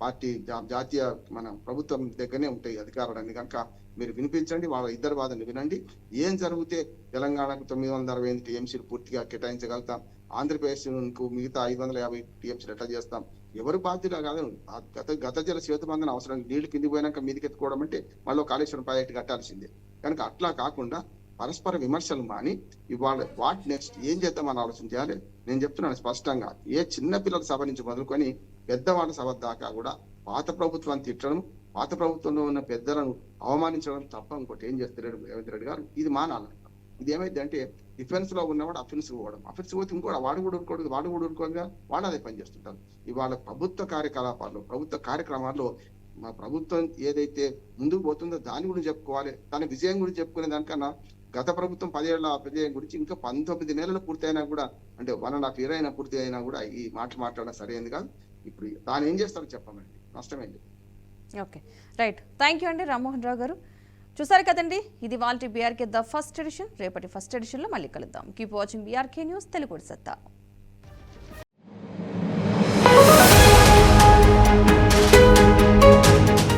పార్టీ, జాతీయ మన ప్రభుత్వం దగ్గరనే ఉంటాయి అధికారాలన్నీ. కనుక మీరు వినిపించండి, వాళ్ళ ఇద్దరు వాదనలు వినండి. ఏం జరిగితే తెలంగాణకు 968 టీఎంసీలు పూర్తిగా కేటాయించగలుగుతాం, ఆంధ్రప్రదేశ్ మిగతా 550 టీఎంసీలు ఎట్లా చేస్తాం, ఎవరు బాధ్యులు కాదు. గత జల శ్వేతబంధన అవసరం, నీళ్లు కింది పోయినాక మీదకి ఎత్తుకోవడం అంటే మళ్ళీ కాళేశ్వరం ప్రాజెక్టు కట్టాల్సిందే. కనుక అట్లా కాకుండా పరస్పర విమర్శలు మాని ఇవాళ వాట్ నెక్స్ట్ ఏం చేద్దామని ఆలోచన చేయాలి. నేను చెప్తున్నాను స్పష్టంగా, ఏ చిన్న పిల్లల సభ నుంచి మొదలుకొని పెద్దవాళ్ళ సభ దాకా కూడా పాత ప్రభుత్వాన్ని తిట్టడం, పాత ప్రభుత్వంలో ఉన్న పెద్దలను అవమానించడం తప్ప ఇంకోటి ఏం చేస్తారు రేవంత్ రెడ్డి గారు. ఇది మానాలంట. ఇది ఏమైంది అంటే డిఫెన్స్ లో ఉన్నవాడు అఫెన్స్ పోవడం, అఫెన్స్ పోతే ఇంకోటి వాడు కూడా ఊరుకోడుగా వాళ్ళు అదే పని చేస్తుంటారు. ఇవాళ ప్రభుత్వ కార్యకలాపాల్లో, ప్రభుత్వ కార్యక్రమాల్లో మా ప్రభుత్వం ఏదైతే ముందుకు పోతుందో దాని గురించి చెప్పుకోవాలి. దాని విజయం గురించి చెప్పుకునే దానికన్నా గత ప్రభుత్వం 10 ఏళ్ల విజయం గురించి ఇంకా 19 నెలలు పూర్తి అయినా కూడా, అంటే 1.5 year అయినా పూర్తి అయినా కూడా ఈ మాట్లాడడం సరైనది కాదు. ఇప్పుడు దాని ఏం చేస్తారో చెప్పమండి, నష్టమైంది. Okay, right. థ్యాంక్ యూ అండి రామ్మోహన్ రావు గారు. చూసారు కదండి, ఇది వాళ్ళ బీఆర్కే ద ఫస్ట్ ఎడిషన్. రేపటి ఫస్ట్ ఎడిషన్లో మళ్ళీ కలుద్దాం. Keep watching BRK news, Telugu సత్తా.